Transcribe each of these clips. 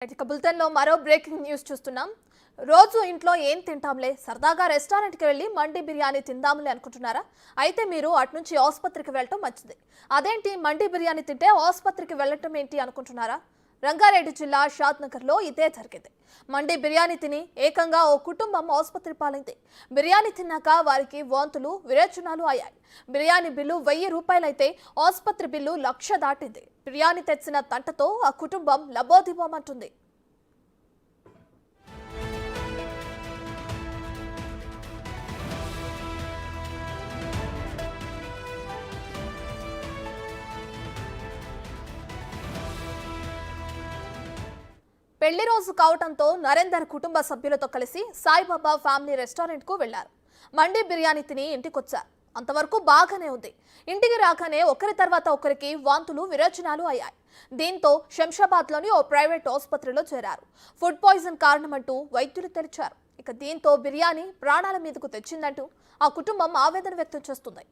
ఇక బులెటిన్లో మరో బ్రేకింగ్ న్యూస్ చూస్తున్నాం. రోజు ఇంట్లో ఏం తింటాంలే, సరదాగా రెస్టారెంట్కి వెళ్ళి మండి బిర్యానీ తిందాంలే అనుకుంటున్నారా? అయితే మీరు అటు నుంచి ఆసుపత్రికి వెళ్ళటం మంచిది. అదేంటి మండి బిర్యానీ తింటే ఆసుపత్రికి వెళ్ళటం ఏంటి అనుకుంటున్నారా? రంగారెడ్డి జిల్లా షాద్నగర్లో ఇదే జరిగింది. మండి బిర్యానీ తిని ఏకంగా ఓ కుటుంబం ఆసుపత్రి పాలైంది. బిర్యానీ తిన్నాక వారికి వాంతులు విరేచనాలు అయ్యాయి. బిర్యానీ బిల్లు 1000 రూపాయలైతే ఆసుపత్రి బిల్లు 1,00,000 దాటింది. బిర్యానీ తెచ్చిన తంటతో ఆ కుటుంబం లబోదిబోమంటుంది. పెళ్లి రోజు కావడంతో నరేందర్ కుటుంబ సభ్యులతో కలిసి సాయిబాబా ఫ్యామిలీ రెస్టారెంట్ కు వెళ్లారు. మండి బిర్యానీ తిని ఇంటికొచ్చారు. అంతవరకు బాగానే ఉంది. ఇంటికి రాగానే ఒకరి తర్వాత ఒకరికి వాంతులు విరేచనాలు అయ్యాయి. దీంతో శంషాబాద్లోని ఓ ప్రైవేట్ ఆసుపత్రిలో చేరారు. ఫుడ్ పాయిజన్ కారణమంటూ వైద్యులు తెలిచారు. ఇక దీంతో బిర్యానీ ప్రాణాల మీదకు తెచ్చిందంటూ ఆ కుటుంబం ఆవేదన వ్యక్తం చేస్తుంది.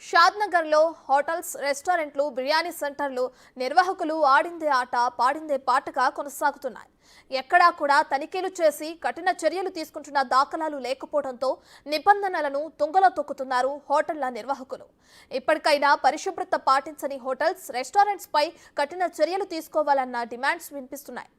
షాద్నగర్లో హోటల్స్, రెస్టారెంట్లు, బిర్యానీ సెంటర్లు నిర్వాహకులు ఆడిందే ఆట పాడిందే పాటగా కొనసాగుతున్నాయి. ఎక్కడా కూడా తనిఖీలు చేసి కఠిన చర్యలు తీసుకుంటున్న దాఖలాలు లేకపోవడంతో నిబంధనలను తుంగలో తొక్కుతున్నారు హోటళ్ల నిర్వాహకులు. ఇప్పటికైనా పరిశుభ్రత పాటించని హోటల్స్, రెస్టారెంట్స్ పై కఠిన చర్యలు తీసుకోవాలన్న డిమాండ్స్ వినిపిస్తున్నాయి.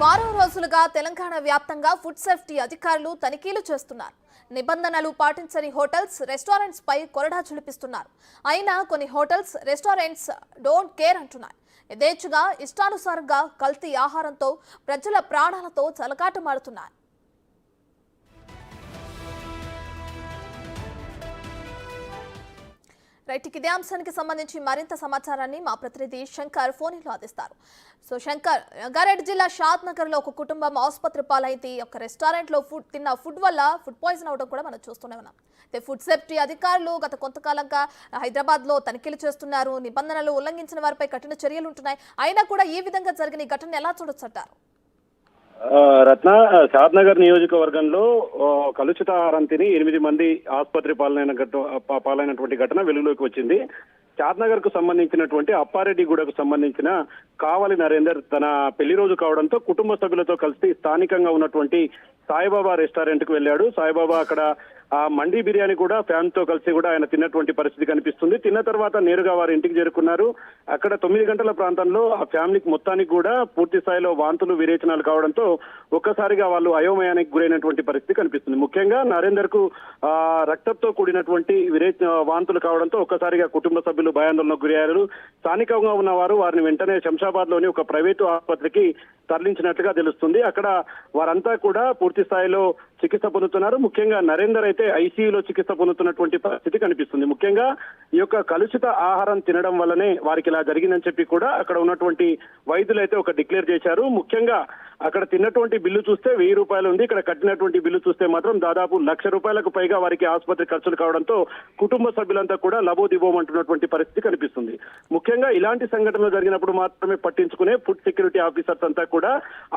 వారం రోజులుగా తెలంగాణ వ్యాప్తంగా ఫుడ్ సేఫ్టీ అధికారులు తనిఖీలు చేస్తున్నారు. నిబంధనలు పాటించని హోటల్స్, రెస్టారెంట్స్ పై కొరడా చులిపిస్తున్నారు. అయినా కొన్ని హోటల్స్, రెస్టారెంట్స్ డోంట్ కేర్ అంటున్నాయి. యథేచ్ఛగా ఇష్టానుసారంగా కల్తీ ఆహారంతో ప్రజల ప్రాణాలతో చెలగాటమాడుతున్నాయి. రైట్, ఇదే అంశానికి సంబంధించి మరింత సమాచారాన్ని మా ప్రతినిధి శంకర్ ఫోన్లో అందిస్తారు. సో శంకర్, రంగారెడ్డి జిల్లా షాద్నగర్లో ఒక కుటుంబం ఆసుపత్రి పాలైంది. ఒక రెస్టారెంట్లో తిన్న ఫుడ్ వల్ల ఫుడ్ పాయిజన్ అవడం కూడా మనం చూస్తూనే ఉన్నాం. అయితే ఫుడ్ సేఫ్టీ అధికారులు గత కొంతకాలంగా హైదరాబాద్లో తనిఖీలు చేస్తున్నారు. నిబంధనలు ఉల్లంఘించిన వారిపై కఠిన చర్యలు ఉంటున్నాయి. అయినా కూడా ఈ విధంగా జరిగిన ఈ ఘటన ఎలా చూడొచ్చంటారు? రత్న, షాద్నగర్ నియోజకవర్గంలో కలుషిత ఆహారం తిని 8 మంది ఆసుపత్రి పాలైనటువంటి ఘటన వెలుగులోకి వచ్చింది. షాద్నగర్ కు సంబంధించినటువంటి అప్పారెడ్డిగూడకు సంబంధించిన కావలి నరేందర్ తన పెళ్లి రోజు కావడంతో కుటుంబ సభ్యులతో కలిసి స్థానికంగా ఉన్నటువంటి సాయిబాబా రెస్టారెంట్ కు వెళ్ళాడు. సాయిబాబా అక్కడ ఆ మండీ బిర్యానీ కూడా ఫ్యామిలీ తో కలిసి కూడా ఆయన తిన్నటువంటి పరిస్థితి కనిపిస్తుంది. తిన్న తర్వాత నేరుగా వారి ఇంటికి చేరుకున్నారు. అక్కడ 9 గంటల ప్రాంతంలో ఆ ఫ్యామిలీకి మొత్తానికి కూడా పూర్తి స్థాయిలో వాంతులు విరేచనాలు కావడంతో ఒక్కసారిగా వాళ్ళు అయోమయానికి గురైనటువంటి పరిస్థితి కనిపిస్తుంది. ముఖ్యంగా నరేందర్ కు రక్తంతో కూడినటువంటి వాంతులు కావడంతో ఒక్కసారిగా కుటుంబ సభ్యులు భయాందోళనకు గురయ్యారు. స్థానికంగా ఉన్నవారు వారిని వెంటనే శంషాబాద్ లోని ఒక ప్రైవేటు ఆసుపత్రికి తరలించినట్లుగా తెలుస్తుంది. అక్కడ వారంతా కూడా పూర్తి స్థాయిలో చికిత్స పొందుతున్నారు. ముఖ్యంగా నరేందర్ అయితే ఐసీయూలో చికిత్స పొందుతున్నటువంటి పరిస్థితి కనిపిస్తుంది. ముఖ్యంగా ఈ యొక్క కలుషిత ఆహారం తినడం వల్లనే వారికి ఇలా జరిగిందని చెప్పి కూడా అక్కడ ఉన్నటువంటి వైద్యులు అయితే ఒక డిక్లేర్ చేశారు. ముఖ్యంగా అక్కడ తిన్నటువంటి బిల్లు చూస్తే 1000 రూపాయలు ఉంది. ఇక్కడ కట్టినటువంటి బిల్లు చూస్తే మాత్రం దాదాపు 1,00,000 రూపాయలకు పైగా వారికి ఆసుపత్రి ఖర్చులు కావడంతో కుటుంబ సభ్యులంతా కూడా లబోదిబోమంటున్నటువంటి పరిస్థితి కనిపిస్తుంది. ముఖ్యంగా ఇలాంటి సంఘటనలు జరిగినప్పుడు మాత్రమే పట్టించుకునే ఫుడ్ సెక్యూరిటీ ఆఫీసర్స్ అంతా కూడా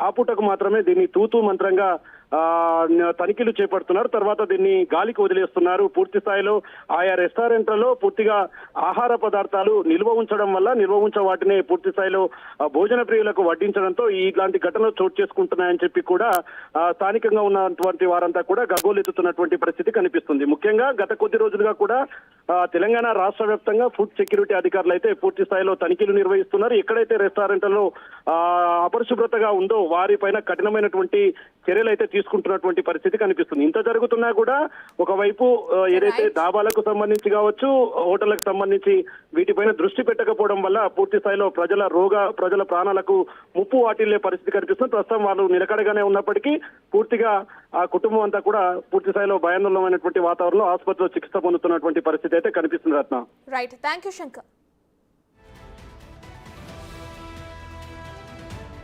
ఆ పూటకు మాత్రమే దీన్ని తూతూ మంత్రంగా తనిఖీలు చేపడుతున్నారు. తర్వాత దీన్ని గాలికి వదిలేస్తున్నారు. పూర్తి స్థాయిలో ఆయా రెస్టారెంట్లలో పూర్తిగా ఆహార పదార్థాలు నిల్వ ఉంచ వాటిని పూర్తి స్థాయిలో భోజన ప్రియులకు వడ్డించడంతో ఇలాంటి ఘటనలు చోటు చేసుకుంటున్నాయని చెప్పి కూడా స్థానికంగా ఉన్నటువంటి వారంతా కూడా గగ్గోలెత్తుతున్నటువంటి పరిస్థితి కనిపిస్తుంది. ముఖ్యంగా గత కొద్ది రోజులుగా కూడా తెలంగాణ రాష్ట్ర వ్యాప్తంగా ఫుడ్ సెక్యూరిటీ అధికారులు అయితే పూర్తి స్థాయిలో తనిఖీలు నిర్వహిస్తున్నారు. ఎక్కడైతే రెస్టారెంట్లలో అపరిశుభ్రతగా ఉందో వారిపైన కఠినమైనటువంటి చర్యలు అయితే తీసుకుంటున్నటువంటి పరిస్థితి కనిపిస్తుంది. ఇంత జరుగుతున్నా కూడా ఒకవైపు ఏదైతే దాబాలకు సంబంధించి కావచ్చు, హోటళ్లకు సంబంధించి వీటిపైన దృష్టి పెట్టకపోవడం వల్ల పూర్తి స్థాయిలో ప్రజల ప్రాణాలకు ముప్పు వాటిల్లే పరిస్థితి కనిపిస్తుంది. ప్రస్తుతం వాళ్ళు నిలకడగానే ఉన్నప్పటికీ పూర్తిగా ఆ కుటుంబం అంతా కూడా పూర్తి స్థాయిలో భయాందోళనమైనటువంటి వాతావరణంలో ఆసుపత్రిలో చికిత్స పొందుతున్నటువంటి పరిస్థితి అయితే కనిపిస్తుంది. రత్న, రైట్, థ్యాంక్ యూ శంకర్.